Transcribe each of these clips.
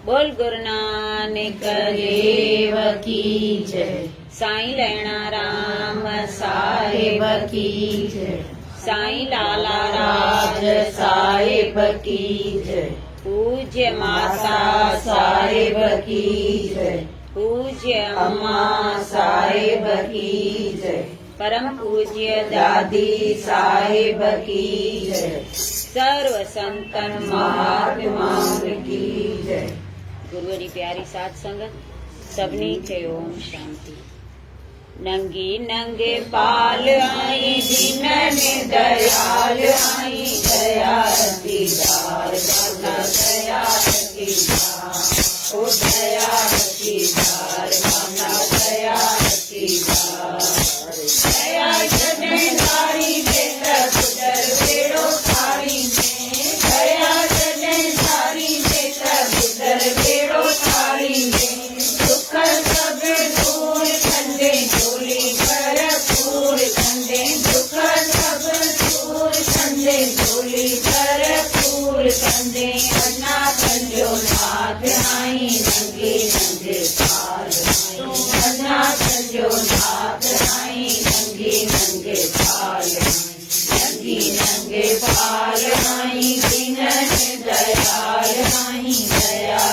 बोल गुरु नानक देव की जय। साईं लैणा राम साहिब की जय। साईं लाला राज साहिब की जय। पूज्य माता साहिब की जय। पूज्य अम्मा साहिब की जय। परम पूज्य दादी साहिब की जय। सर्व संतन महात्माओं की जय। गुरुअ जी प्यारी साध संगत सभिनी खे ओम शांति। नंगी नंगे पाल आई दीनन दयाल आई दया दीदार बाबा दया दीदार ओ दया दीदार बाबा दया दीदार दया जनेदारी बेटा गुजर बेड़ो थारी में दया जनेदारी बेटा गुजर बेड़ो थारी में दुख सब दूर कंदे झोली भरपूर कंदे दुख सब दूर कंदे झोली भरपूर कंदे अन्ना कंजो नाथ आई नंगे नंगे पाल तू अन्ना कंजो नाथ आई नंगे नंगे पाल नंगी नंगे पाल आई दीनन दयाल आई दया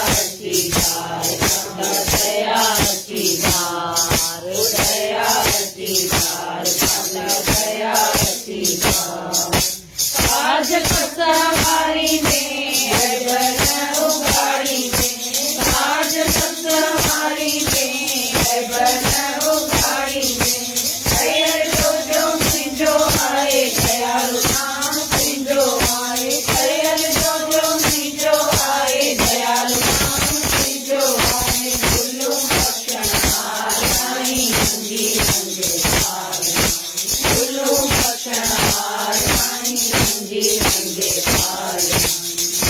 दीदार बाबा दया दीदार दया दीदार बाबा दया दीदार आज सवारी में बन उगाड़ी में आज सवारी में बन उगाड़ी में अयर जो सिंजो आए दयालु नाम सिंजो आए अयर जो सिंजो आए दयालु नाम सिंजो आए गुल्लू भक्षण आई नंगी नंगे पाल गुल्लू भक्षण आई नंगी नंगे पाल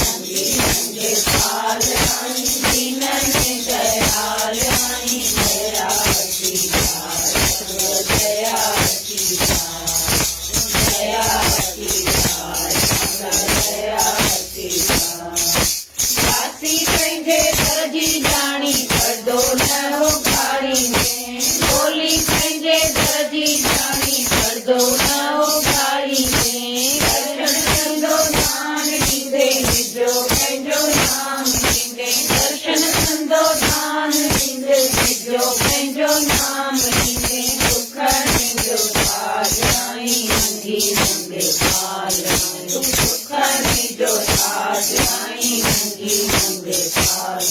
नंगी नंगे पाल आई दीनन दयाल आई दया दीदार दया दीदार दया दीदार दया दीदार दासी पंहिंजे घर जी जाणी पढ़दो न उघाड़ी में बोली पंहिंजे घर जी जाणी पढ़दो न उघाड़ी में दर्शन कंदो दान ॾींदे निजो पंहिंजो नाम ॾींदे दर्शन कंदो दान ॾींदे निजो पंहिंजो नाम ॾींदे दुख निजो ताज आई नंगी नंगे पाल तू दुख निजो ताज आई नंगी नंगे पाल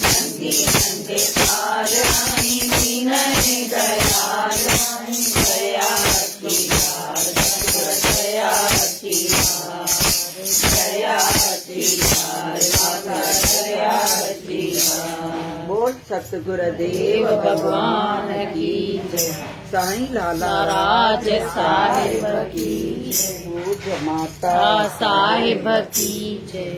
नंगी नंगे पाल आई दीनन दयाल आई दया दीदार दया दीदार दया दीदार बाबा दया दीदार। बोल सतगुरु देव भगवान की जय। साईं लाला राज साहिब की जय। पूज्य माता साहिब की जय।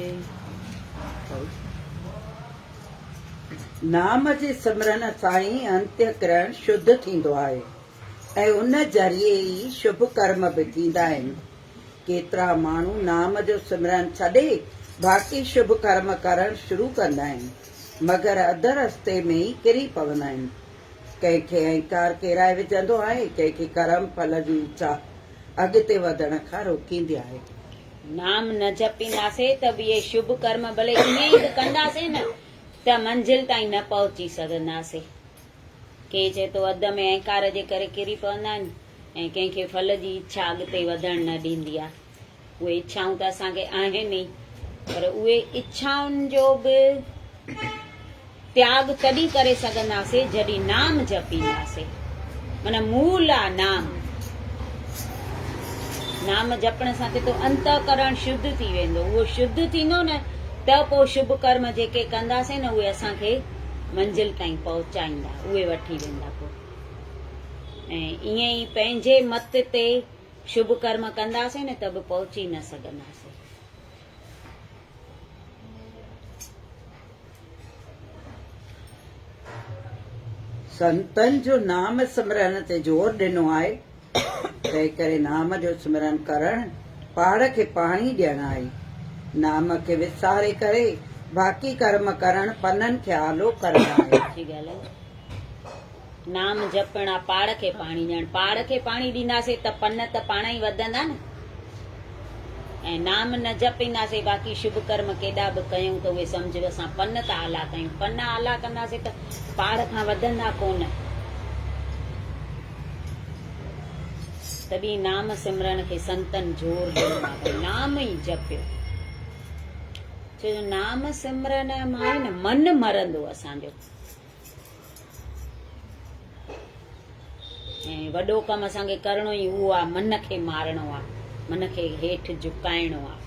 नाम जे सिमरन साईं अंत्यकरण शुद्ध थींदो आहे ऐं उन ज़रिए ई शुभ कर्म बि थींदा आहिनि। केतिरा माण्हू नाम जो सिमरन छॾे बाक़ी शुभ कर्म करण शुरू कंदा आहिनि मगर अध रस्ते में ई किरी पवंदा आहिनि। कंहिंखे अहंकार किराए विझंदो आहे, कंहिंखे कर्म फल जी इच्छा अॻिते वधण खां रोकींदी आहे। नाम न जपींदासीं त बि इहे शुभ कर्म भले ईअं ई कंदासीं न त मंजिल ताईं न पहुची सघंदासीं। के चए थो अध में अहंकार जे करे किरी पवंदा आहिनि ऐं कंहिंखे फल जी इच्छा अॻिते वधण न ॾींदी आहे। उहे इच्छाऊं त असांखे आहिनि ई, पर उहे इच्छाउनि जो बि त्याग तॾहिं करे सघंदासीं जॾहिं नाम जपींदासीं। माना मूल आहे नाम। नाम जपण सां थिए थो अंतकरण शुद्ध थी वेंदो। उहो शुद्ध थींदो न त पोइ शुभ कर्म जेके कंदासीं न उहे असांखे मंजिल ताईं पहुचाईंदा, उहे वठी वेंदा पोइ। ऐं ईअं ई पंहिंजे मत ते शुभ कर्म कंदासीं न त बि पहुची न सघंदासीं। संतन जो नाम सिमरन ते जोर ॾिनो आहे, तंहिं करे नाम जो सिमरन करण पहाड़ खे पाणी ॾियण आहे। नाम खे विसारे करे बाक़ी कर्म करण पननि खे आलो करणु आहे। सच्ची ॻाल्हि आहे। नाम जपणा पाड़ खे पाणी ॾियण, पाड़ खे पाणी ॾींदासीं त पन त पाण ई वधंदा न। ऐं नाम न जपींदासीं बाक़ी शुभ कर्म केॾा बि कयूं त उहे सम्झ असां पन था आला कयूं, पन आला कंदासीं त पाड़ खां वधंदा कोन। तॾहिं नाम सिमरन खे संतन जोर ॾिनो आहे, भई नाम ई जपियो। छो जो नाम सिमरन मां न मन मरंदो असांजो। ऐं वॾो कमु असांखे करणो ई उहो आहे, मन खे मारणो आहे, मन खे हेठि झुकाइणो आहे,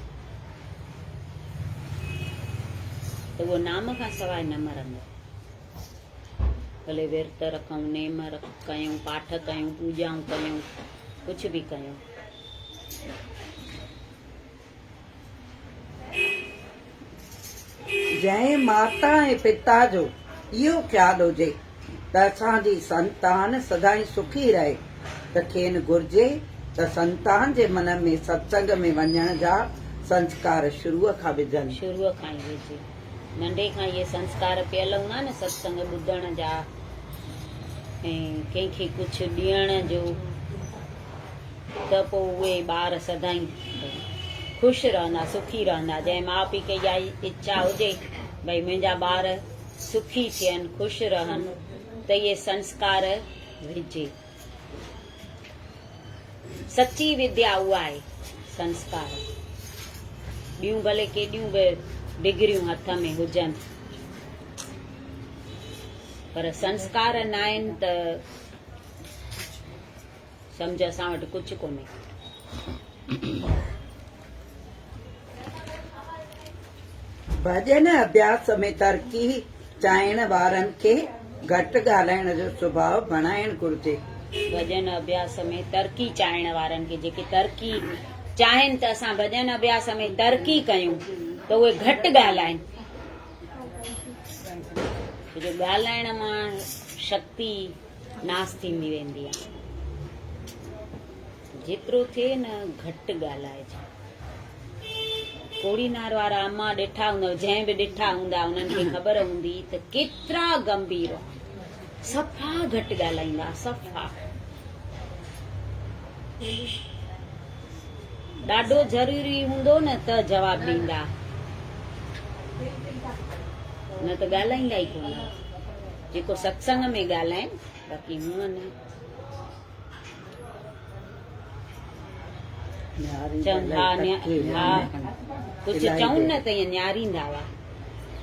त उहो नाम खां सवाइ न मरंदो। भले विर्त रखूं, नेम कयूं, पाठ कयूं, पूॼाऊं कयूं, कुझु बि कयूं, जंहिं माता ऐं पिता जो इहो ख़्यालु हुजे त असांजी संतान सदाईं सुखी रहे, त खेनि घुर्जे त संतान जे मन में सत्संग में वञण जा संस्कार शुरूअ खां विझनि। शुरूअ खां ई विझे, नंढे खां इहे संस्कार पियल हूंदा न सत्संग ॿुधण जा, ऐं कंहिंखे कुझु ॾियण जो, त पोइ उहे ॿार सदाईं ख़ुशि रहंदा, सुखी रहंदा। जंहिं माउ पीउ खे इहा इच्छा हुजे भई मुंहिंजा ॿार सुखी थियनि, ख़ुशि रहनि, त इहे संस्कार विझे। सची विद्या उहा आहे संस्कार। ॿियूं भले केॾियूं बि डिग्रियूं हथ में हुजनि, पर संस्कार न आहिनि त सम्झ असां वटि कुझु कोन्हे। भॼन अभ्यास में तरक़ी चाहीण वारनि खे घटि ॻाल्हाइण जो स्वभाव बणाइणु घुर्जे। भॼन अभ्यास में तरक़ी चाहीण वारनि खे, जेके तरक़ी चाहिनि त असां भॼन अभ्यास में तरक़ी कयूं, त उहे घटि ॻाल्हाइनि। छो जो ॻाल्हाइण मां शक्ति नास थींदी वेंदी आहे। जेतिरो थिए न घटि ॻाल्हाइजे। कोड़ीनार वारा अम्मा ॾिठा हूंदव, जंहिं बि ॾिठा हूंदा उन्हनि खे ख़बर हूंदी त केतिरा गंभीर, सफ़ा घटि ॻाल्हाईंदा, सफ़ा। ॾाढो ज़रूरी हूंदो न त जवाबु ॾींदा, न त ॻाल्हाईंदा ई कोन। जेको सत्संग में ॻाल्हाइनि, बाक़ी हूअं न। चवंदा कुझु चवनि न त ईअं निहारींदा हुआ,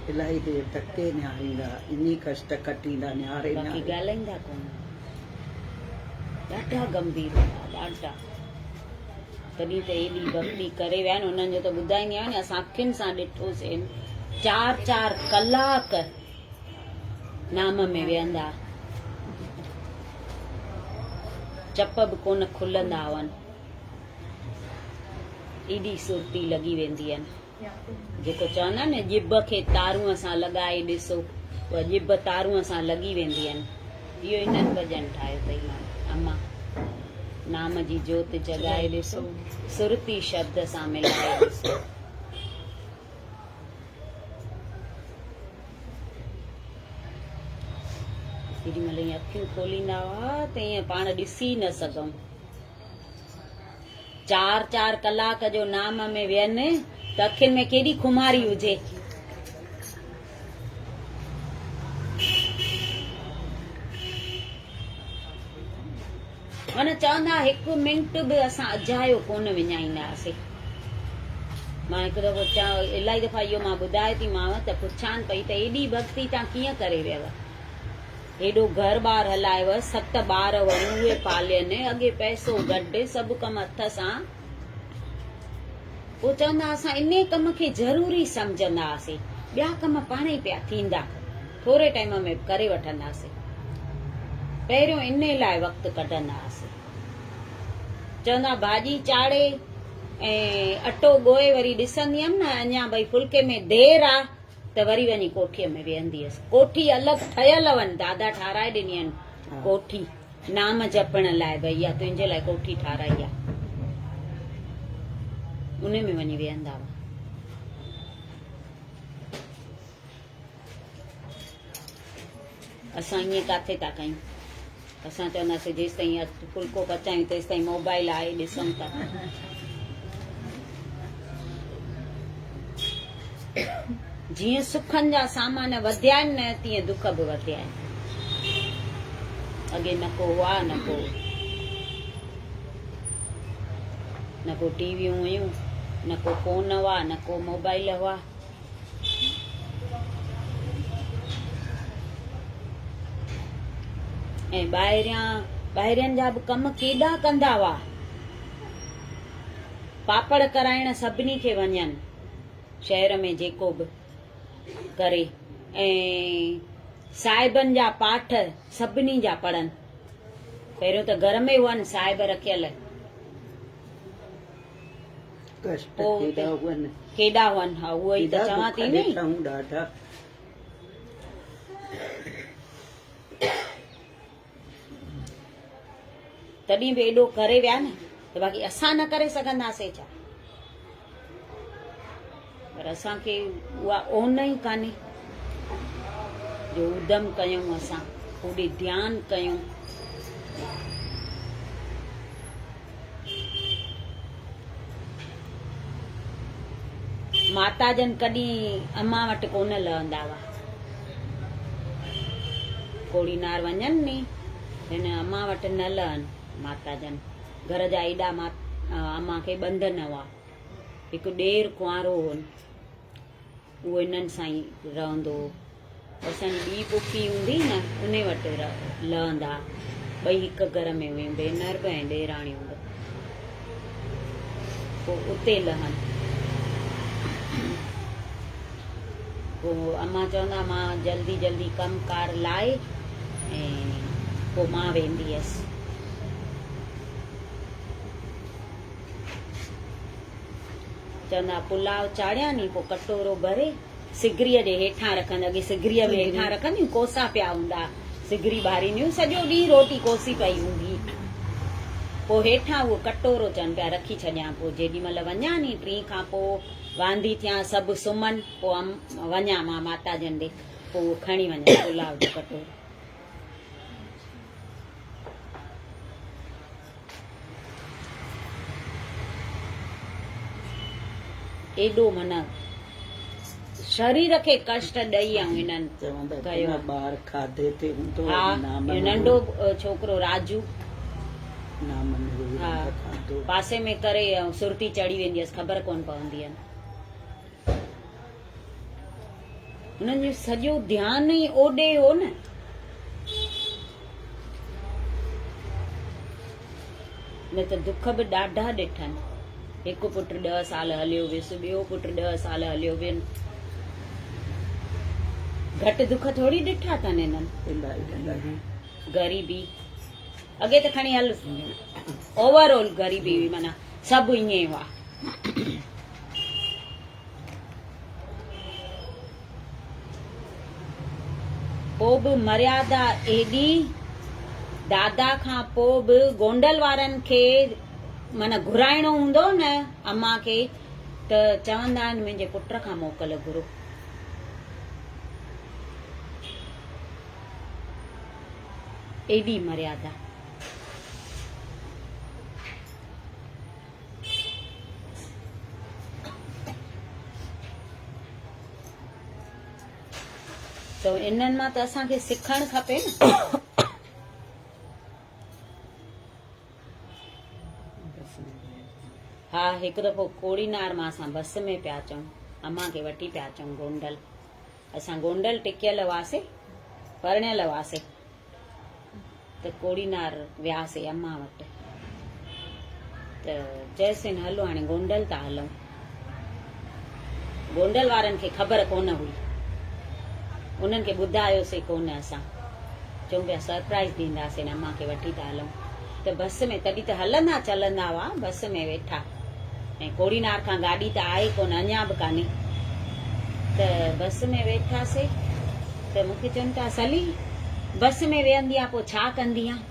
इलाही देर धके निहारींदा, इन्ही कष्ट कटींदा, निहारे बाक़ी ॻाल्हाईंदा कोन। ॾाढा गंभीर हूंदा, ॾाढा। तॾहिं त एॾी भक्ति करे विया आहिनि। उन्हनि जो त ॿुधाईंदी आहियां न, असां अखियुनि सां ॾिठोसीं, 4-4 कलाक नाम में वेहंदा, चप बि कोन खुलंदा हुअनि, एॾी सुर्ती लॻी वेंदी आहिनि। जेको चवंदा न ॼिभ खे तारूअ सां लॻाए ॾिसो, उहा ॼिभ तारूअ सां लॻी वेंदी आहिनि। इहो इन्हनि भॼन ठाहियो अथई अम्मा। नाम जी जोत जॻाए ॾिसो, सुरती शब्द सां मिलाए ॾिसो। केॾी महिल ईअं अखियूं खोलींदा हुआ त ईअं पाण ॾिसी न सघूं। 4-4 कलाक जो नाम में वियनि त अखियुनि में केॾी खुमारी हुजे। मन चवंदा 1 मिंट बि असां अजायो कोन विञाईंदासीं। मां हिकु दफ़ो इलाही दफ़ा इहो मां ॿुधाए थी मांव त पुछान पई त एॾी भक्ति तव्हां कीअं करे वियव? हेॾो घर बार हलायव, 7 ॿार वरी उहे पालियनि, अॻे पैसो गॾु, सभु कम हथ सां। पोइ चवंदा असां इन कम खे ज़रूरी सम्झंदा हुआसीं, ॿिया कम पाणे ई पिया थींदा, थोरे टाइम में करे वठंदासीं। पहिरियों इन लाइ वक़्तु कढंदा हुआसीं। चवंदा भाॼी चाढ़े ऐं अटो ॻोए वरी ॾिसंदी हुयमि न अञा भई फुल्के में देर आहे त वरी वञी कोठीअ में वेहंदी हुअसि। कोठी अलॻि ठहियल हुअनि, दादा ठाराए ॾिनी आहिनि कोठी नाम जपण लाइ, भई इहा तुंहिंजे लाइ कोठी ठाराई आहे, उन में वञी वेहंदा हुआ। असां ईअं काथे था कयूं असां चवंदासीं जेसि ताईं फुल्को पचायूं तेसि ताईं मोबाइल आहे ॾिसूं था जीअं सुखनि जा सामान वधिया आहिनि न तीअं दुख बि वधिया आहिनि अॻे न को हुआ न को टीवियूं हुयूं न को फोन हुआ न को मोबाइल हुआ ऐं ॿाहिरियनि जा बि कम केॾा कंदा हुआ पापड़ कराइण सभिनी खे वञनि शहर में जेको बि करे ऐं साहिबनि जा पाठ सभिनी जा पढ़नि पहिरियों त घर में हुअनि साहिब रखियल कष्ट पोइ केॾा हुअनि केॾा हुअनि हा उहो ई त चवां थी नी ॾाढा तॾहिं बि एॾो करे विया न त बाक़ी असां न करे सघंदासीं छा पर असांखे उहा ओन ई कान्हे जो उधम कयूं असां होॾे ध्यानु कयूं माता जन कॾहिं अम्मा वटि कोन लहंदा हुआ कोड़ी नार वञनि नी हिन अम्मा वटि न लहनि माता जन घर जा एॾा अम्मा खे बंध न हुआ हिकु ॾेर कुंवारो हो उहो इन्हनि सां ई रहंदो असांजी ॿी पुफी हूंदी न उन वटि लहंदा ॿई हिकु घर में हुयूं भेनर बि ऐं ॾेराणियूं बि पोइ उते लहनि पोइ अम्मा चवंदा मां जल्दी जल्दी कमकार लाए ऐं पोइ मां वेंदी हुयसि चवंदा पुलाव चाढ़िया नी पोइ कटोरो भरे सिगरीअ जे हेठां रखंदा अॻे सिगरीअ में हेठां रखंदियूं कोसा पिया हूंदा सिगरी ॿारींदियूं सॼो ॾींहुं रोटी कोसी पई हूंदी पोइ हेठां उहो कटोरो चवनि पिया रखी छॾियां पोइ जेॾी महिल वञा नी 3 खां पोइ वांदी थियां सभु सुम्हनि पोइ वञा मां माता जन ॾे पोइ उहो खणी वञा पुलाव जो कटोरो एॾो माना शरीर खे कष्ट ॾेई ऐं हिननि कयो ॿार खाधे ते हूंदो हा इहो नंढो छोकिरो राजू हा पासे में करे ऐं सुरती चढ़ी वेंदी हुअसि ख़बर कोन पवंदी आहे हुननि जो सॼो ध्यानु ई ओॾे हो न न त दुख बि ॾाढा ॾिठनि हिकु पुटु 10 साल हलियो वियुसि ॿियो पुटु 10 साल हलियो वियुनि घटि दुख थोरी ॾिठा अथनि हिननि ग़रीबी अॻे त खणी हल ओवरऑल ग़रीबी हुई माना सभु ईअं हुआ पोइ बि मर्यादा एॾी दादा खां पोइ बि गोंडल वारनि खे माना घुराइणो हूंदो न अम्मा खे त चवंदा आहिनि मुंहिंजे पुट खां मोकल घुरो एॾी मर्यादा त इन्हनि मां त असांखे सिखणु खपे न हा हिकु दफ़ो कोड़ीनार मां असां बस में पिया अचूं अम्मा खे वठी पिया अचूं गोंडल असां गोंडल टिकियल हुआसीं परिणियल हुआसीं त कोड़ीनार वियासीं अम्मा वटि त चयसीं हलो हाणे गोंडल था हलूं गोंडल वारनि खे ख़बर कोन हुई उन्हनि खे ॿुधायोसीं कोन असां चऊं पिया सरप्राइज़ ॾींदासीं अम्मा खे वठी था हलूं त बस में तॾहिं त हलंदा चलंदा हुआ बस में वेठा ऐं कोड़ीनार खां गाॾी त आहे कोन अञा बि कान्हे त बस में वेठासीं त मूंखे चवनि था सली बस में वेहंदी आहे पोइ छा कंदी आहे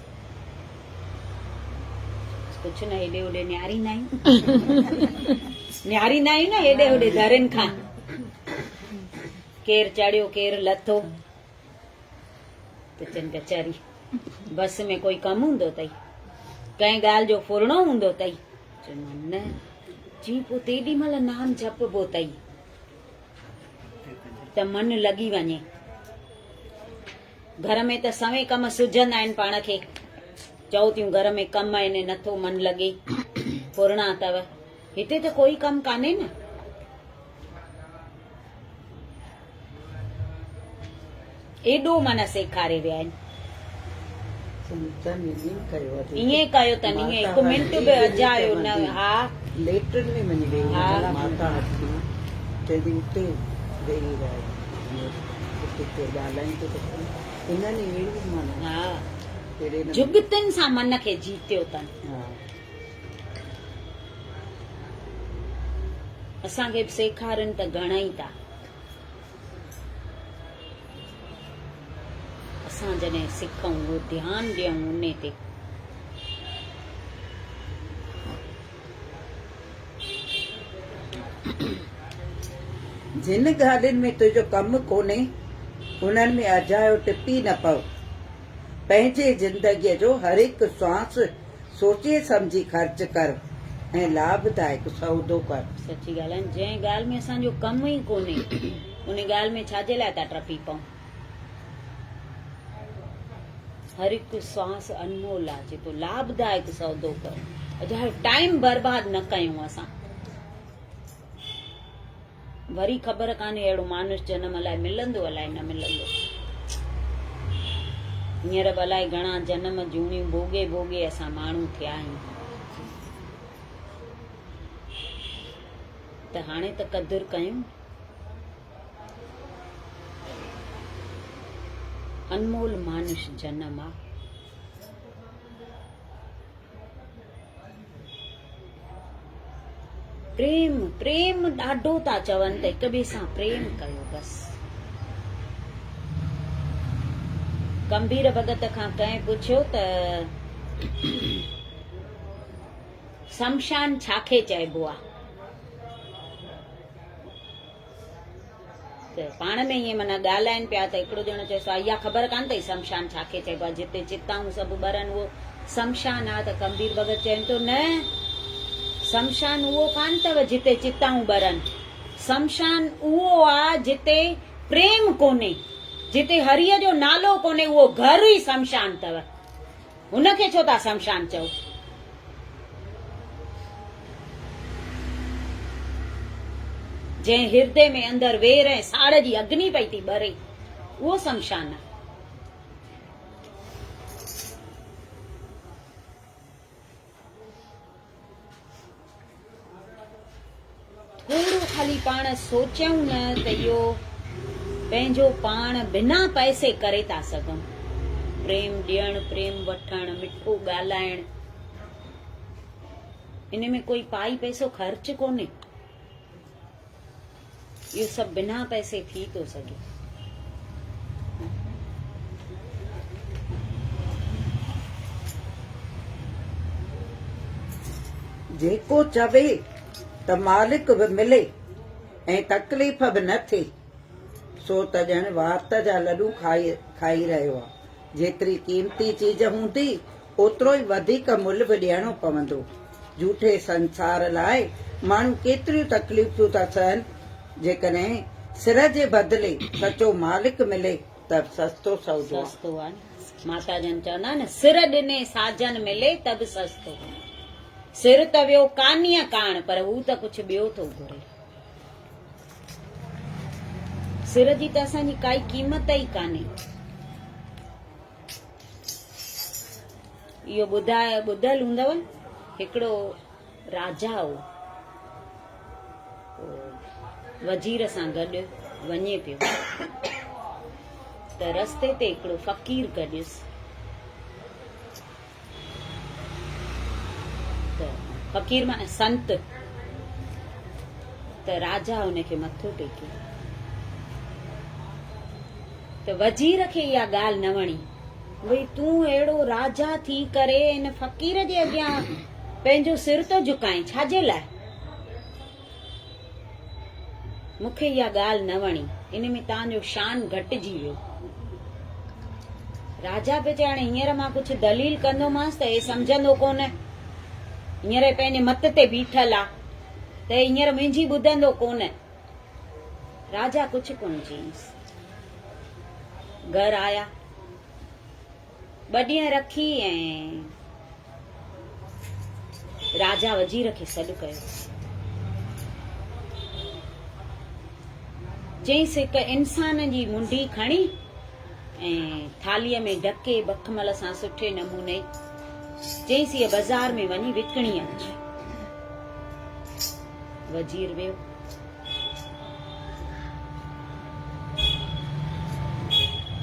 कुझु न हेॾे होॾे निहारींदा आहियूं निहारींदा आहियूं न हेॾे होॾे दरनि खां केरु चढ़ियो केरु लथो त चनि कचहरी बस में कोई कमु हूंदो अथई, कंहिं ॻाल्हि जो फुरणो हूंदो अथई? चयोमांनि न, जी पोइ तेॾी महिल नाम जपबो अथई त मन लॻी वञे। घर में त सवे कम सुझंदा आहिनि पाण खे, चओ थियूं घर में कम आहिनि नथो मन लॻे, फुरणा अथव। हिते त कोई कम कान्हे न। एॾो मन सेखारे विया आहिनि। संतनि ईअं कयो आहे। ईअं कयो अथनि, ईअं हिकु मिंट बि अजायो न। हा लेटरिन में वञी वेही हा। रहिया, माता हथी चई उते वेही रहिया, उते ॻाल्हायूं त इन्हनि अहिड़ी माना हा, अहिड़े नमूने- जुगतनि सां मन खे जीतियो अथनि। हा। असांखे बि सेखारनि त घणई था। असां जॾहिं सिखूं उहो ध्यानु ॾियूं उन ते। जिन ॻाल्हियुनि में तुंहिंजो कमु कोन्हे उन्हनि में अजायो टिपी न पव। पंहिंजे जिंदगीअ जो हर हिकु सांस सोचे सम्झी ख़र्च कर ऐं लाभदायक सौदो कर। सची ॻाल्हि आहे। जंहिं ॻाल्हि में असांजो कमु ई कोन्हे उन ॻाल्हि में छाजे लाइ था टपी पऊं? हर हिकु सांस अनमोल आहे, जेको लाभदायक सौदो कर। अजायो टाइम बर्बाद न कयूं असां। वरी ख़बर कान्हे अहिड़ो मानुष जनम अलाए मिलंदो अलाए न मिलंदो। हींअर बि अलाए घणा जनम जूणियूं भोगे भोगे असां माण्हू थिया आहियूं। त हाणे त क़दुरु कयूं। अनमोल मानुष जनम आहे। प्रेम प्रेम ॾाढो था चवनि त हिक ॿिए सां प्रेम कयो बसि। कबीर भगत खां कंहिं पुछियो त शमशान छाखे चइबो आहे? त पाण में ईअं माना ॻाल्हाइनि पिया त हिकिड़ो ॼणो चएसि इहा ख़बर कान अथई शमशान छाखे चइबो आहे? जिते चिताऊं सभु ॿरनि उहो शमशान आहे। त कबीर भगत चवनि थो न, शमशान उहो कान अथव जिते चिताऊं ॿरनि। शमशान उहो आहे जिते प्रेम कोन्हे, जिते हरीअ जो नालो कोन्हे, उहो घर ई शमशान अथव। हुनखे छो था शमशान चओ? जंहिं हृदय में अंदर वेर ऐं साड़ जी अग्नि पई थी ॿरे, उहो शमशान आहे। थोरो खाली पाण सोचियूं न त इहो पंहिंजो पाण बिना पैसे करे था सघूं। प्रेम ॾियण, प्रेम वठण, मिठो ॻाल्हाइण, इन में कोई पाई पैसो ख़र्च कोन्हे। इहो सभु बिना पैसे थी थो सघे। जेको चवे त मालिक बि मिले ऐं तकलीफ़ बि न थिए, सो त ॼण वात जा लॾूं खाई रहियो आहे। जेतिरी क़ीमती चीज हूंदी ओतिरो ई वधीक मुल्ह बि ॾियणो पवंदो। झूठे संसार लाइ माण्हू केतिरियूं तकलीफ़ूं था सहनि, जेकॾहिं सिर जे बदिले सचो मालिक मिले त सस्तो सौदो आहे। सस्तो आहे। माता जन चवंदा न, सिर ॾिने साजन मिले त बि सस्तो। सिर त वियो कानीअ कान, पर हू त कुझु ॿियो थो घुरे। सिर जी त असांजी काई क़ीमत ई कान्हे। इहो ॿुधल हूंदव, हिकिड़ो राजा हो, वज़ीर सां गॾु वञे पियो त रस्ते ते हिकिड़ो फ़कीर गॾियुसि। त फ़कीर माना संत। त राजा हुनखे मथो टेकियो। त वज़ीर खे इहा ॻाल्हि न वणी। भई तूं अहिड़ो राजा थी करे इन फ़कीर जे अॻियां पंहिंजो सिर तो झुकाए, छाजे लाइ? मूंखे इहा ॻाल्हि न वणी, इन में तव्हांजो शान घटिजी वियो। राजा पे चए हाणे हींअर मां कुझु दलील कंदोमांसि त हे सम्झंदो कोन, हींअर पंहिंजे मत ते बीठल आ त हींअर मुंहिंजी ॿुधंदो कोन। राजा कुझु कोन चयईंसि। घर आया, 2 ॾींहं रखी ऐं राजा वज़ीर खे सॾु कयो। चयईंसि हिकु इंसान जी मुंडी खणी ऐं थालीअ में ढके बखमल सां सुठे नमूने चयईंसि हीअ बाज़ार में वञी विकिणी अच। वज़ीर वियो।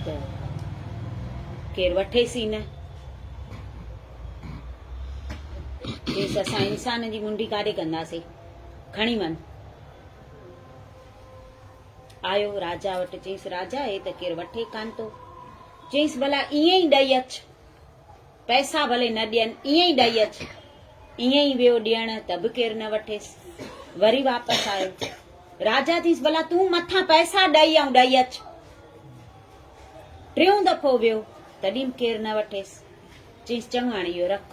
त केरु वठेसि ई न। चयईंसि असां इंसान जी मुंडी काॾे कंदासीं, खणी वञ। आयो राजा वटि। चयईंसि राजा हे त केरु वठे कान थो। चयईंसि भला ईअं ई ॾेई अच, पैसा भले न ॾियनि, ईअं ई ॾेई अच। ईअं ई वियो ॾियण त बि केरु न वठेसि। वरी वापसि आयो। राजा चयईंसि भला तूं मथां पैसा ॾेई ऐं ॾेई अच। 3 दफ़ो वियो तॾहिं केरु न वठेसि। चयईंसि चङो हाणे इहो रख।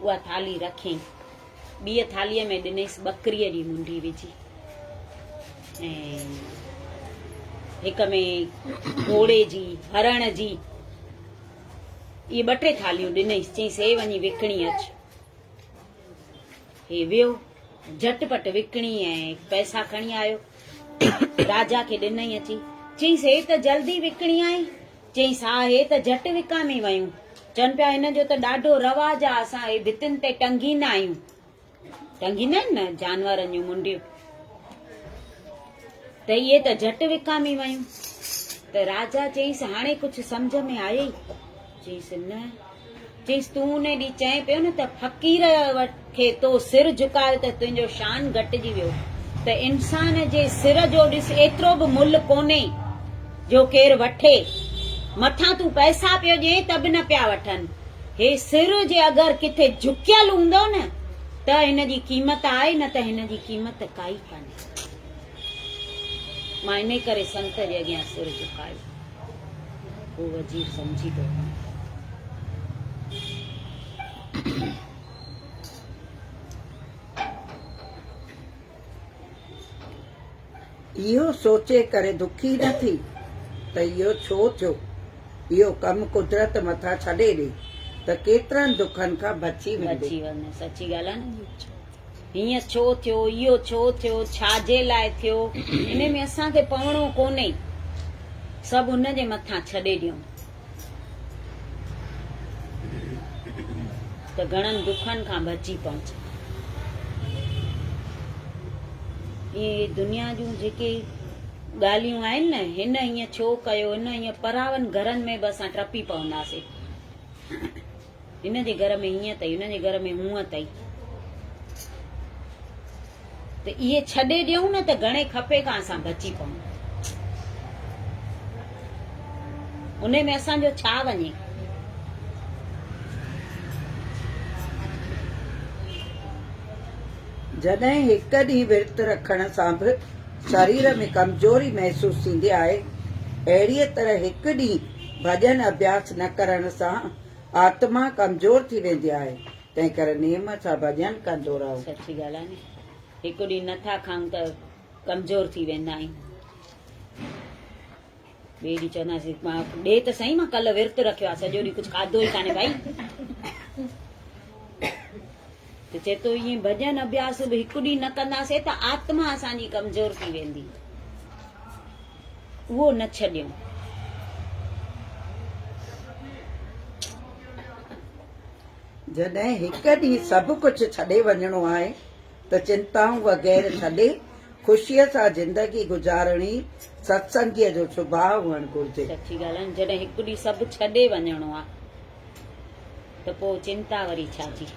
उहा थाली रखियईं। ॿीअ थालीअ में ॾिनईसि बकरीअ जी मुंडी विझी ऐं हिक में घोड़े जी, हरण जी, इहे 2-3 थालियूं ॾिनईसि। चयईंसि हे वञी विकिणी अच। हे वियो, झटपट विकिणी ऐं पैसा खणी आयो। राजा खे ॾिनई अची। चयईंसि हे त जल्दी विकिणी आई। चयईंसि हा हे त झटि विकामी वयूं। चवनि पिया हिन जो त ॾाढो रवाज आहे, असां हे भितियुनि ते टंगींदा आहियूं। टंगींदा आहिनि न जानवरनि जूं मुंडियूं, त इहे त झटि विकामी वयूं। त राजा चयईंसि हाणे कुझु सम्झ में आयई? चयईंसि न। चयईंसि तूं उन ॾींहुं चए पियो न त फ़कीर खे तो सिर झुकायो त तुंहिंजो शान घटिजी वियो, त इंसान जे सिर जो ॾिस एतिरो बि मुल्ह कोन्हे जो केरु वठे। मथां तूं पैसा पियो ॾिए त बि न पिया वठनि। हे सिर जे अगरि किथे झुकियल हूंदो न त हिन जी क़ीमत आहे, न त हिन जी क़ीमत काई कान्हे। मां इन करे संत जे अॻियां सिर झुकायो। पोइ वज़ीर समझी थो। इहो सोचे करे दुखी न थी त इहो छो थियो। इहो कमु कुदरत मथां छॾे ॾे त केतिरनि दुखनि खां बची वञे। सची ॻाल्हि आहे न। हीअं छो थियो, इहो छो थियो, छाजे लाइ थियो, इन में असांखे पवणो कोन्हे। सभु हुन जे मथां छॾे ॾियूं त घणनि दुखनि खां बची पहुचे। इहे दुनिया जूं जेके ॻाल्हियूं आहिनि न, हिन हीअं छो कयो, हिन हीअं परावनि घरनि में बि असां टपी पवंदासीं। हिन जे घर में हीअं अथई, हिन जे घर में हूअं अथई, त इहे छॾे ॾियूं न त घणे खपे खां असां बची पऊं। उन में असांजो छा वञे। जॾहिं हिकु ॾींहुं विर्त रखण सां बि शरीर में कमज़ोरी महसूस थींदी आहे, अहिड़ीअ तरह हिकु ॾींहुं भॼन अभ्यास न करण सां आत्मा कमज़ोर थी वेंदी आहे। तंहिं करे नेम सां भॼन कंदो रहो। सची ॻाल्हि आहे न। हिकु ॾींहुं नथा खाऊं त कमज़ोर थी वेंदा आहियूं। ॿिए ॾींहुं चवंदासीं मां ॾे त सही, मां कल्ह विर्त रखियो आहे, सॼो ॾींहुं कुझु खाधो ई कान्हे भाई। त चए थो ईअं भॼन अभ्यास बि हिकु ॾींहुं न कंदासीं त आत्मा असांजी कमज़ोर थी वेंदी। उहो न छॾियूं। जॾहिं हिकु ॾींहुं सभु कुझु छॾे वञिणो आहे त चिंताऊं वग़ैरह छॾे ख़ुशीअ सां जिंदगी गुज़ारणी सत्संगीअ जो स्वभाव हुअणु घुरिजे। सची ॻाल्हि आहे। जॾहिं हिकु ॾींहुं सभु छॾे वञिणो आहे त पोइ चिंता वरी छाजी।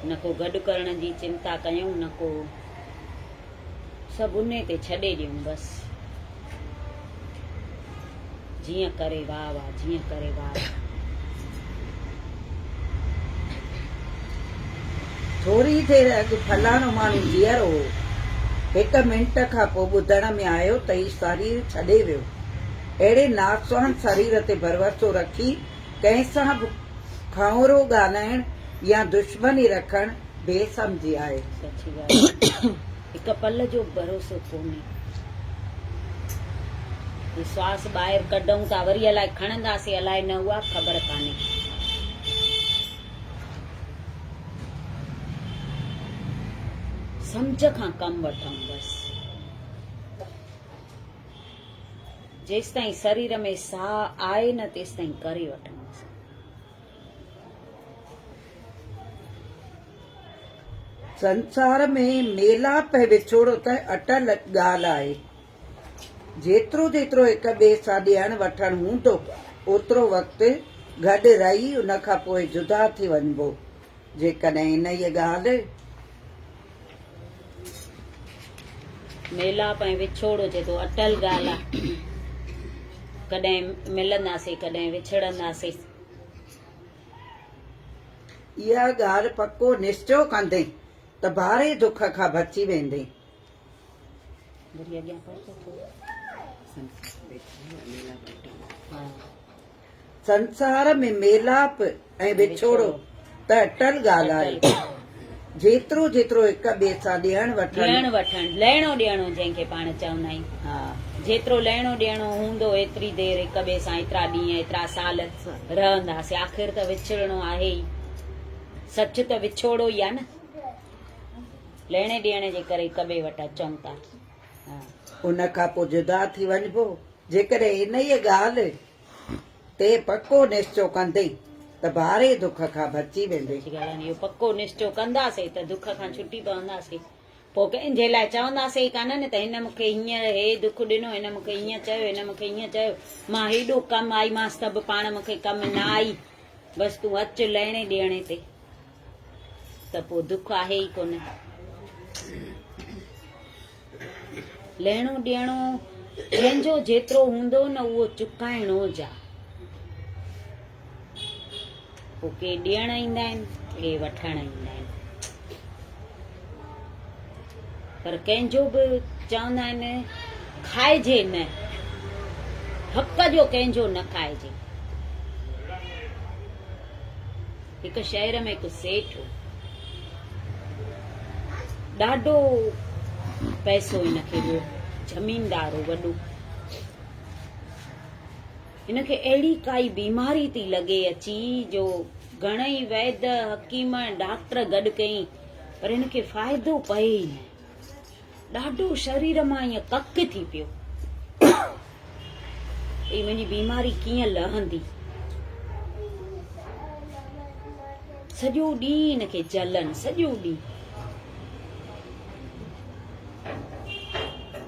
न को गॾु करण जी चिंता कयूं, न को सभु उन ते छॾे ॾियूं। बसि जीअं करे वाह वाह, जीअं करे वाह। थोरी देरि अॻु फलाणो माण्हू जीअरो हो, 1 मिंट खां पोइ ॿुधण में आयो त ही शरीर छॾे वियो। अहिड़े नासवान शरीर ते भरवसो रखी कंहिं सां बि खांवरो ॻाल्हाइण या दुश्मनी रखण बेसमझी आहे। सची ॻाल्हि। हिकु पल जो भरोसो कोन्हे। ही श्वास ॿाहिरि कढूं था वरी अलाए खणंदासीं अलाए न, उहा ख़बर कान्हे। सम्झ खां कमु वठूं बसि। जेसि ताईं शरीर में साह आहे न तेसि ताईं करे वठूं। संसार में मेलाप ऐं विछोड़ो त अटल ॻाल्हि आहे। जेतिरो जेतिरो हिक ॿिए सां ॾियण वठण हूंदो ओतिरो वक़्तु गॾु रही उन खां पोइ जुदा थी वञिबो। जेकॾहिं इन ई ॻाल्हि मेलाप ऐं विछोड़ो जे तो अटल ॻाल्हि आहे। कॾहिं मिलंदासीं कॾहिं विछड़ंदासीं। इहा ॻाल्हि पको निश्चय कंदे त भारे दुख खां बची वेंदे। वरी अॻियां पढ़ो थोरो। हा। संसार में मेलाप ऐं विछोड़ो त अटल ॻाल्हि आहे। जेतिरो जेतिरो हिक ॿिए सां ॾियण ॾियण वठण लहिणो ॾियणो जंहिंखे पाण चवंदा आहियूं। हा। जेतिरो लहिणो ॾियणो हूंदो एतिरी देरि हिक ॿिए सां एतिरा ॾींहं एतिरा साल रहंदासीं। आख़िर त विछड़णो आहे ई। सच त विछोड़ो ई आहे न। लहिणे ॾियण जे करे हिक ॿिए वटि अचूं था। उन खां पोइ जुदा थी वञिबो। जेकॾहिं इन ई ॻाल्हि ते पको निश्चय कंदे त भारे दुख खां बची वेंदे। इहो पको निश्चय कंदासीं त दुख खां छुटी पवंदासीं। पोइ कंहिंजे लाइ चवंदासीं कान न त हिन मूंखे हीअं हे दुख ॾिनो, हिन मूंखे हीअं चयो, हिन मूंखे हीअं चयो, मां हेॾो कमु आई मां सभु पाण मूंखे कमु न आई, बसि तूं अचु लहिणे ॾियणे ते, त पोइ दुख आहे ई कोन। लहिणो ॾियणो जंहिंजो जेतिरो हूंदो न उहो चुकाइणो जा। पोइ के ॾियण ईंदा आहिनि के वठण ईंदा आहिनि। पर कंहिंजो बि चवंदा आहिनि खाइजे न, हक़ जो कंहिंजो न खाइजे। हिकु शहर में हिकु सेठ हो, ॾाढो पैसो हिनखे हो, जमीनदार हो वॾो। हिनखे अहिड़ी काई बीमारी थी लॻे अची जो घणेई वैद्य हकीम डॉक्टर गॾु कई पर हिनखे फ़ाइदो पए ई न। ॾाढो शरीर मां ईअं कक थी पियो। ही मुंहिंजी बीमारी कीअं लहंदी। सॼो ॾींहुं हिनखे जलन, सॼो ॾींहुं।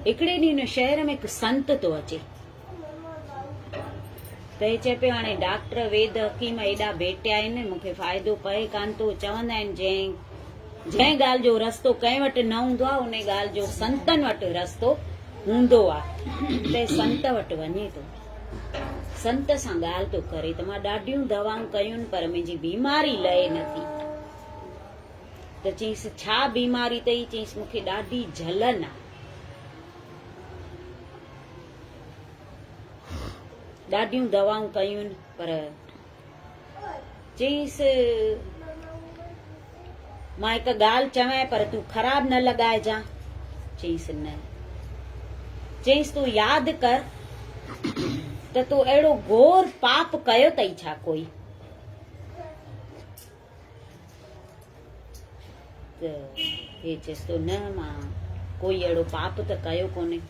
हिकिड़े ॾींहुं हिन शहर में हिकु संत थो अचे त हे चए पियो हाणे डॉक्टर वेद हकीम एॾा भेटिया आहिनि, मूंखे फ़ाइदो पए कान थो। चवंदा आहिनि जंहिं ॻाल्हि जो रस्तो कंहिं वटि न हूंदो आहे उन ॻाल्हि जो संतनि वटि रस्तो हूंदो आहे। त संत वटि वञे थो, संत सां ॻाल्हि थो करे त मां ॾाढियूं दवाऊं कयूं पर मुंहिंजी बीमारी लहे नथी। त चईंसि छा बीमारी अथई? चईंसि मूंखे ॾाढी जलन आहे, ॾाढियूं दवाऊं कयूं पर। चईंसि मां हिकु ॻाल्हि चवां पर तूं ख़राब न लॻाइजां। चईंसि न। चईंसि तूं यादि कर त तूं अहिड़ो घोर पाप कयो अथई छा कोई? त हे चएसि थो न मां कोई अहिड़ो पाप त कयो कोन्हे।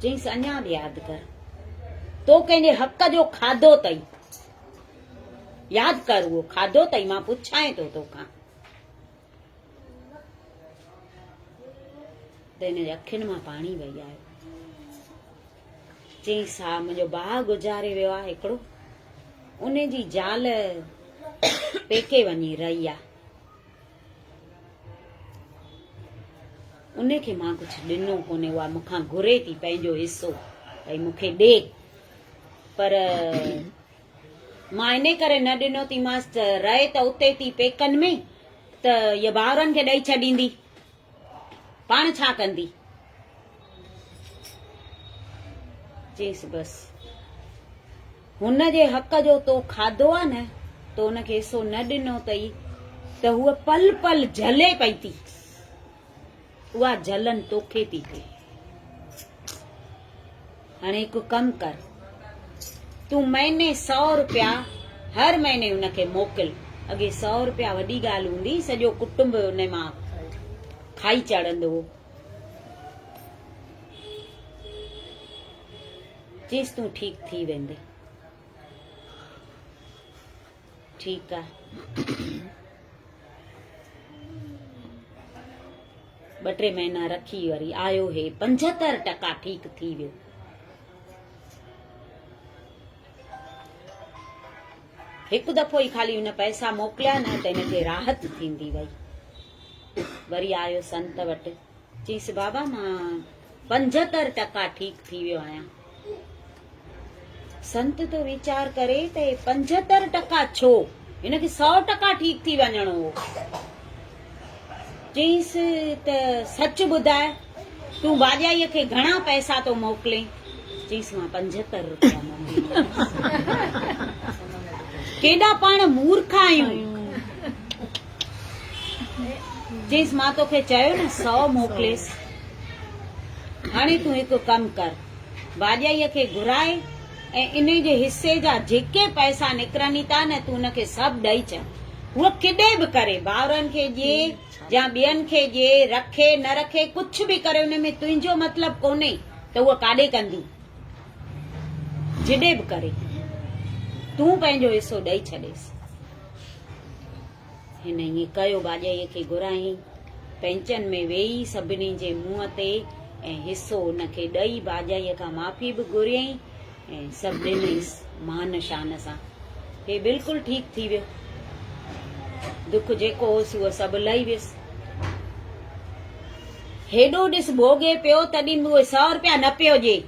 चईंसि अञा बि यादि कर, तो कंहिंजे हक़ जो खाधो अथई, यादि कर उहो खाधो अथई, मां पुछां थो तोखां। त हिनजे अखियुनि मां पाणी वही आयो। चईंसि हा मुंहिंजो भाउ गुज़ारे वियो आहे हिकिड़ो, उन जी ज़ाल पेके वञी रही आहे, उनखे मां कुझु ॾिनो कोन्हे, उहा मूंखां घुरे थी पंहिंजो हिसो भई मूंखे ॾे, पर मां इन करे न ॾिनो थी मांसि त रहे त उते थी पेकनि में, त इहा भाउरनि खे ॾेई छॾींदी, पाण छा कंदी? चईसि बसि हुन जे हक़ जो तो खाधो आहे न, तो हुनखे हिसो न ॾिनो अथई त हूअ पल पल जले पई थी, उहा जलन तोखे थी थिए। हाणे हिकु कमु कर, तूं महीने 100 रुपया हर महीने हुनखे मोकिल। अॻे 100 रुपया वॾी ॻाल्हि हूंदी, सॼो कुटुंब हुन मां खाई चढ़ंदो हो। चईसि तूं ठीकु थी वेंदे। ठीकु आहे, 2-3 महीना रखी वरी आयो हे 75% ठीकु थी वियो। हिकु दफ़ो ई खाली हुन पैसा मोकिलिया न त हिनखे राहत थींदी वई। वरी आयो संत वटि, चईसि बाबा मां 75% ठीकु थी वियो आहियां। संत तो वीचार करे त 75% छो, हिनखे 100% ठीकु थी वञणो हो। चईसि त सच ॿुधाए तूं भाॼाईअ खे घणा पैसा तो मोकिले? चईसि मां 75 रुपया मोकिलिया। केॾा पाण मूर्ख आहियूं। चईसि मां तोखे चयो न 100 मोकिलेसि। हाणे तूं हिकु कमु कर, भाॼाईअ खे घुराए ऐं इन जे हिसे जा जेके पैसा निकिरनि था न, तूं हुनखे सभु ॾेई छॾ। हूअ किॾे बि करे, भाउरनि खे ॾिए या ॿियनि खे ॾिए, रखे न रखे, कुझु बि करे, हुन में तुंहिंजो मतिलबु कोन्हे त उहा काॾे कंदी। जिॾे बि करे तूं पंहिंजो हिसो ॾेई छॾेसि। हिन ईअं कयो, भाॼाईअ खे घुराई, पेंचन में वेही सभिनी जे मुंहं ते ऐं हिसो हुनखे ॾेई भाॼाईअ खां माफ़ी बि घुरियईं ऐं सभु ॾिनईसि मान शान सां। हे बिल्कुलु ठीकु थी वियो। दुख जेको होसि उहो सभु लही वियुसि। हेॾो ॾिस भोॻे पियो, तॾहिं बि उहे 100 रुपया न पियो ॾिए।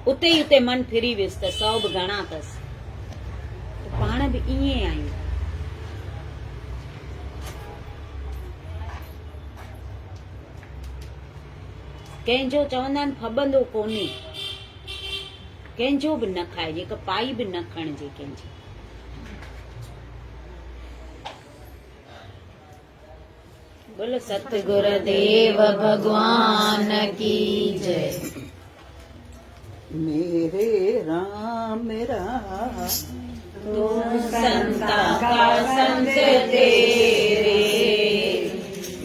उते ई उते मन फिरी वियुसि त 100 बि घणा अथसि। पाण बि ईअं आहियूं। कंहिंजो चवंदा आहिनि फॿंदो कोन्हे, कंहिंजो बि न खाइजे, हिकु पाई बि न खणिजे कंहिंजी। बोलो सतगुर देव भगवान की जय। मेरे राम तू संता का संत तेरे,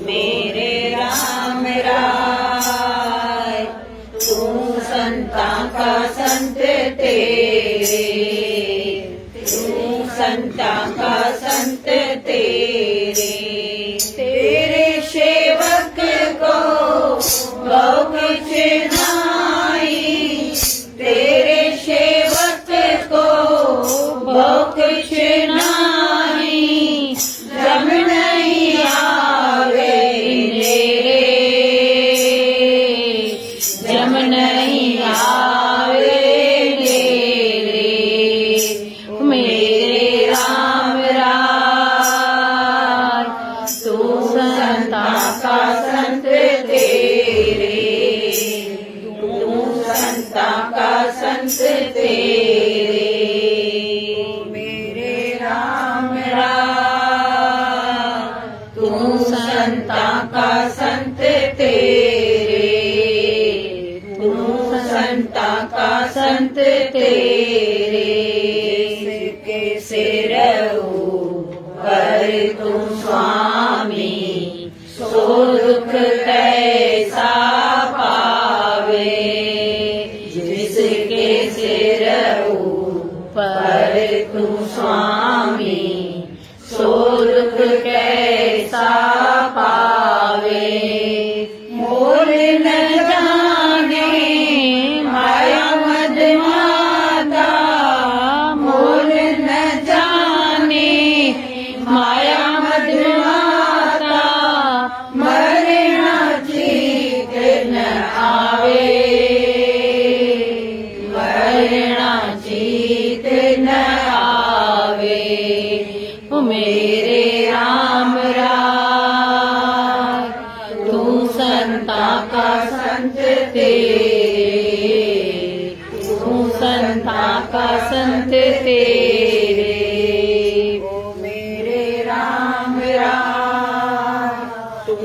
मेरे राम राय। तू संता का संत तेरे, तू संता का संत तेरे। तेरे सेवक को बहु कुछ नाई, तेरे सेवक को बहु कुछ नाई। जम नहीं आवे मेरे, जम नहीं आवे मेरे। मेरे राम राय, तू संता का संत तेरे, तू संता का संत तेरे। मेरे राम राय, तू संता का संत तेरे, तू संता का संत तेरे। के सिर पर तू स्वामी, सो दुख कैसा पावे। जिसके सिर पर तू स्वामी, सो दुख कैसा पावे। मोल न जाने माया मद माता, मोल न जाने माया मद माता। मरना जीत न आवे, मरना जीत न आवे। मेरे राम राय, तू तू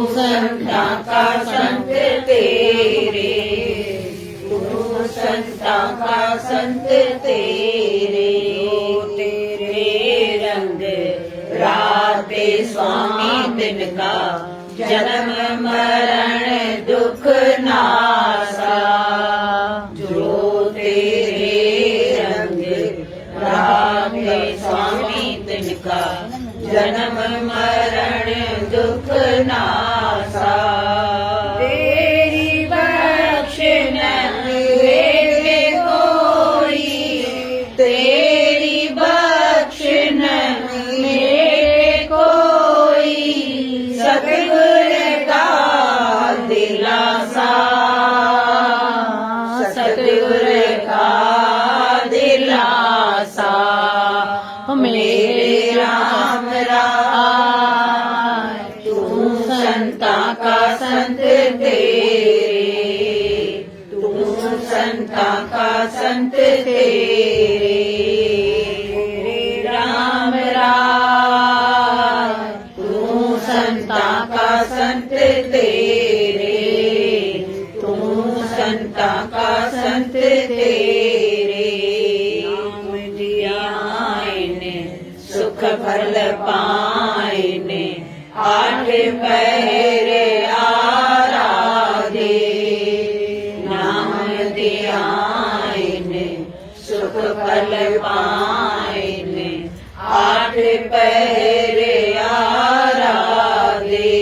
संता का संत तेरे, तू संता का संत तेरे, तेरे रंग राते स्वामी तिनका, जन्म मरण दुख नासा। जो तेरे रंग राते स्वामी तिनका, जन्म मरण दुख नासा। तेरी बख्शिश वेटे कोई, तेरी बख्शिश वेटे कोई, सतगुर का दिलासा, सतगुर का दिलासा। मेरे राम राय, तू संता का संत तेरे, तू संता का संत तेरे। राम राय, तू संता का संत तेरे, तू संता का संत तेरे। नाम दियाने सुख फल पाइने, आठ पहरे आराधे। नाम दियाने सुख फल पाइने, आठ पहरे आराधे।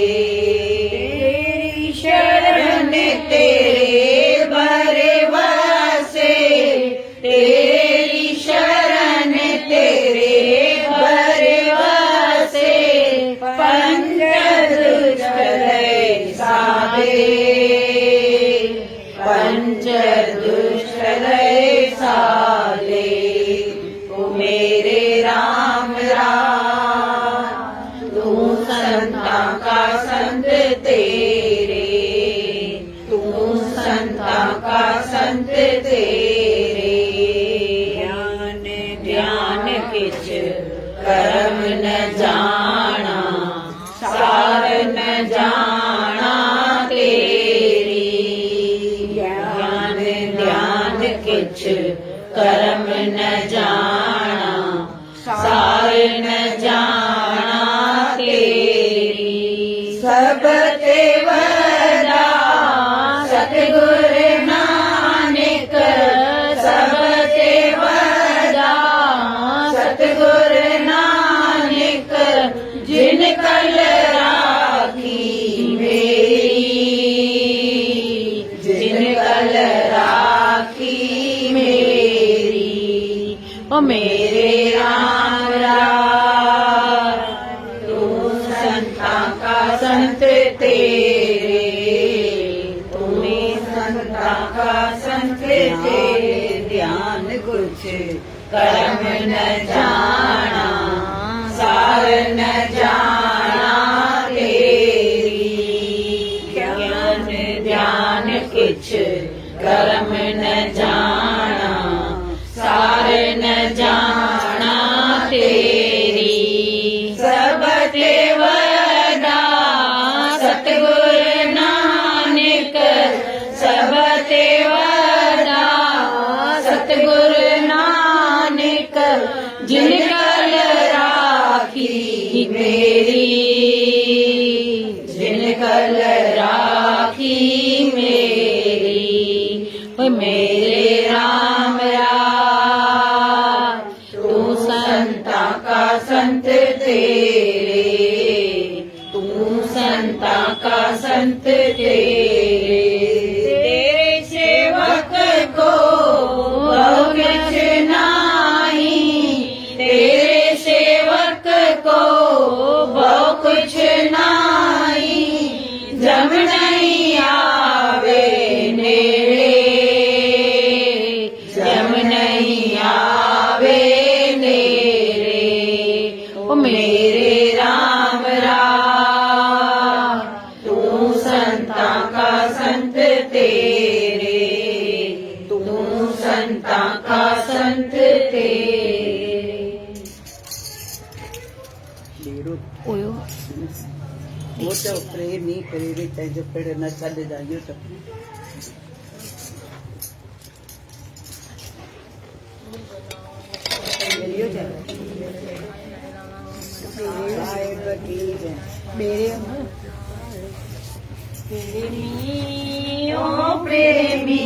तेरी शरण तेरे भरे वसे, तेरी शरण तेरे भरे वसे, पंच दुष्ट लय साधे, पंच दुष्ट लय साधे। ओ मेरे राम राम, तू संता का संत तेरे, तू संता का संत तेरे। ध्यान ध्यान किछ कर्म न जाना, सार न जाना तेरी। ध्यान ध्यान किछ कर्म न जाना, सार न जाना तेरी। सब ते वदा सतगुर नानक, सब ते वदा सतगुर नानक, जिन कल राखी मेरी, जिन कल राखी मेरी। ओ मेरे राम राय, तू संता का संत तेरे, तू संता का संत तेरे। ध्यान कुछ कर्म न जाना, सार न जाना तेरी। ज्ञान ध्यान किछ कर्म न जाना, सार न जाना तेरी। सब ते वदा सतगुर नानक, सब ते वदा सतगुर नानक, जिन कल राखी मेरी, जिन कल राखी मेरी। ओ मेरे राम राय, तू संता का संत तेरे, तू संता का संत तेरे। तेरे सेवक को बहु किछ नाही, तेरे सेवक को बहु कुछ नाही। जब नहीं आवे नेड़े, जब नहीं आवे नेड़े। ओ मेरे राम राय, तू संता का संत तेरे, तू संता का संत तेरे। ઓયો वो तो प्रेमी प्रेमी तंहिंजो पिण न छॾिजां इहो त प्रेमी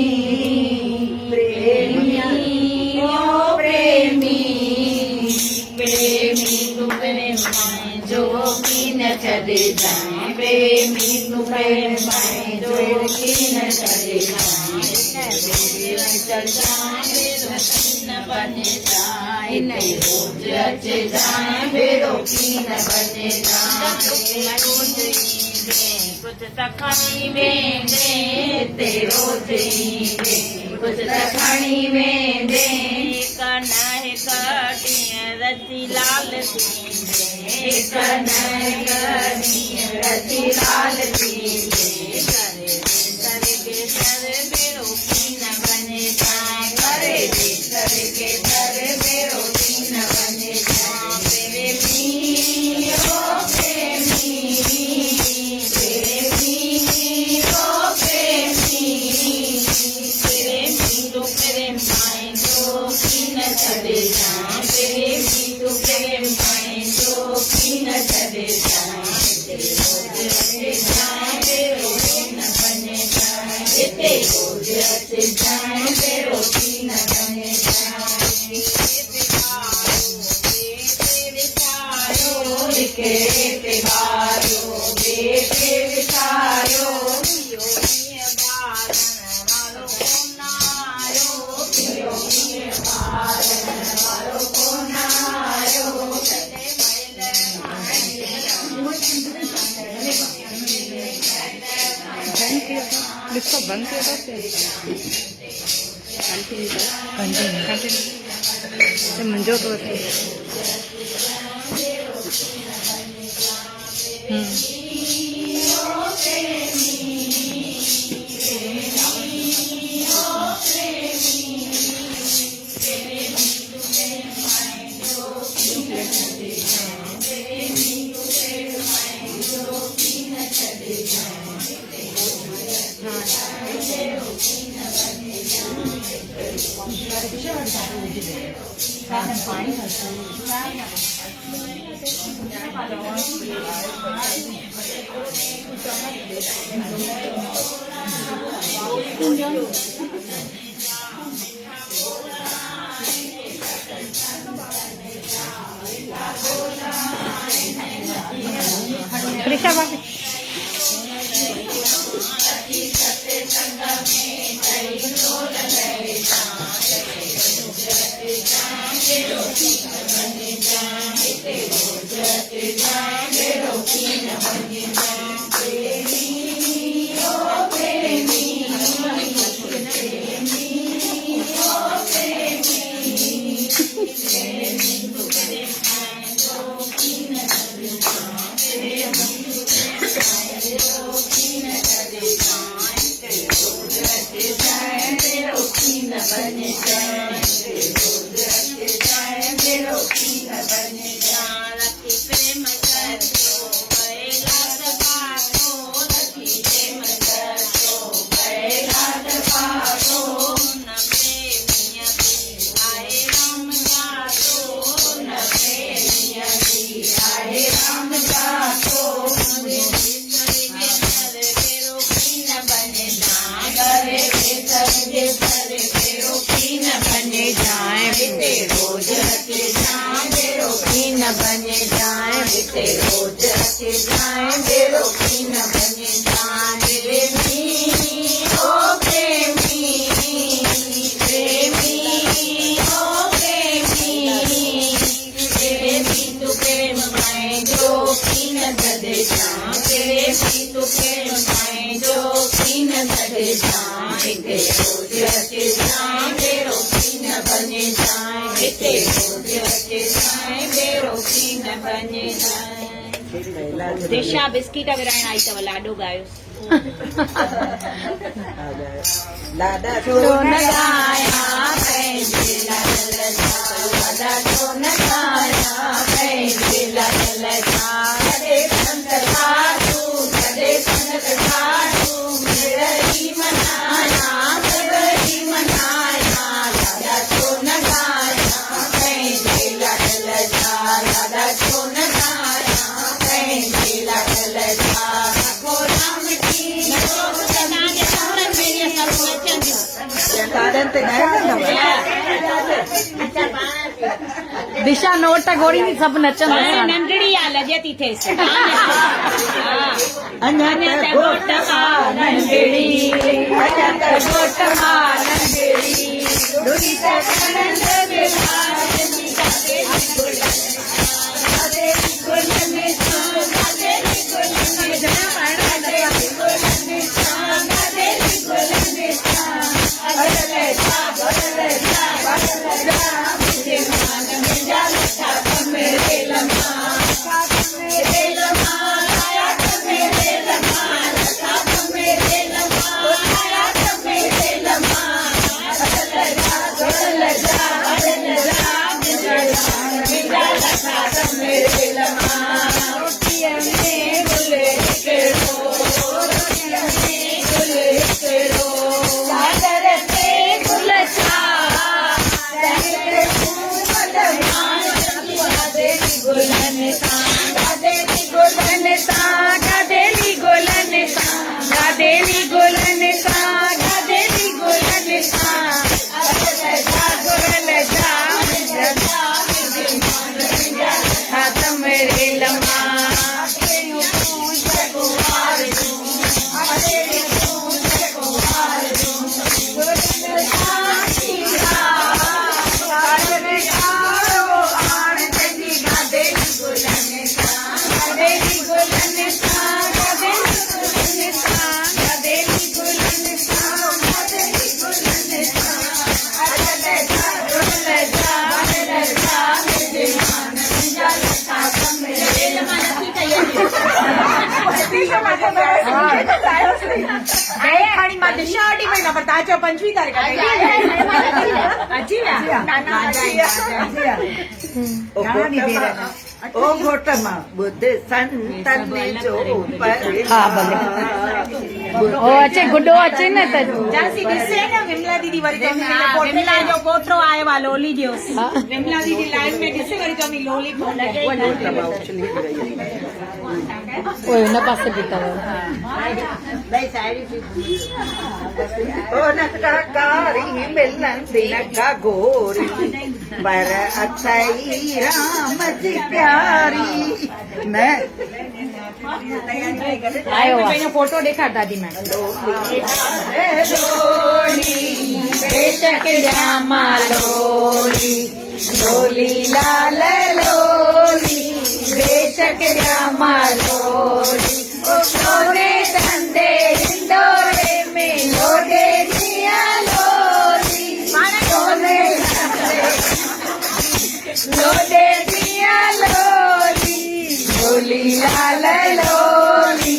प्रेमी ओ प्रेमी प्रेमी तू प्रेम पाए जो की न छॾे जाए प्रेमी तू प्रेम पाए जो की न छॾे जाए न बने जाए रोज अचे जाए भेरो की न बने जाए कुछ तखणी में दे तेरो जी कुछ तखणी में दे कन्है कटिया रति लाल दे कन्है कटिया रति लाल दे करे के सर मेरो की न बने जाए करे सर के सर मेरो की न बने जाए प्रेमी ओ छॾे जाए प्रेमी तू प्रेम पाए जो की न छॾे जाए रोटी न बने जाए हिते रोज अचे जाए रोटी न बने जाए के त्योहारो देखे विचारो इसको बंद किया था कंटिन्यू मुंहिंजो तो दिशा बिस्किट विराइण आई अथव लाॾो गायो लाॾा छो न गाया पंहिंजे लाल जा लाॾा छो न गाया पंहिंजे लाल जा संत साधू मंझंदि ते ॻाईंदा दिशा नोट गोरी में सब नचंदा हाणे नंढड़ी आहे लॻे थी थिएसि अञा त घोट मां नंढड़ी अञा त घोट मां नंढड़ी डुरी त कनंद में खणी मां दिशा वठी वई न पर तव्हां चओ 25 तारीख़ अची विया ओ घोट मां ॿुध संतनि जो हाँ भले ओ अचे गुड्डो अचे न त झांसी ॾिसे न विमला दीदी वरी विमला जो पोटो आयो आहे लोली जो विमला दीदी लाइव में ॾिसे वरी चवंदी लोली ओए हुन पासे बि अथव कारी मिलंदी न का गोरी पर अथई राम जी प्यारी न आयो आहे पंहिंजो फोटो ॾेखार दादी मैं बेशक रामा लोली लोली लाल लोली बेशक रामा लोली लोरे धंधे हिंदोरे में लोरे दिया लोली लोरे दिया लोली लोली लाल लोली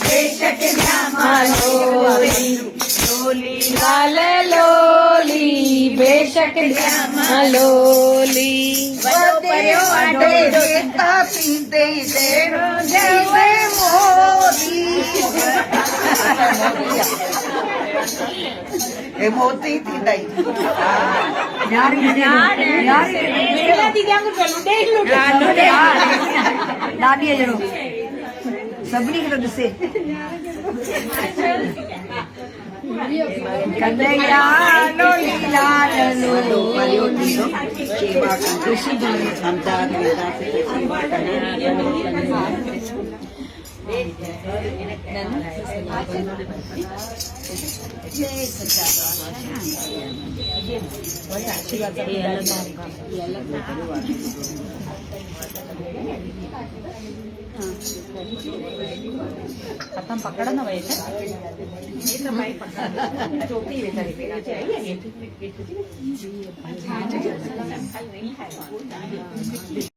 बेशक रामा लोली लोली लाल लोली बेशक रामा लोली पीते मोदी थी दई दादीअ जहिड़ो सभिनी खे थो ॾिसे कन्हैया लोली लाल लोली सेवा कृषि अहमदाबाद खत्म पकड़ न वही चौथी वेचारी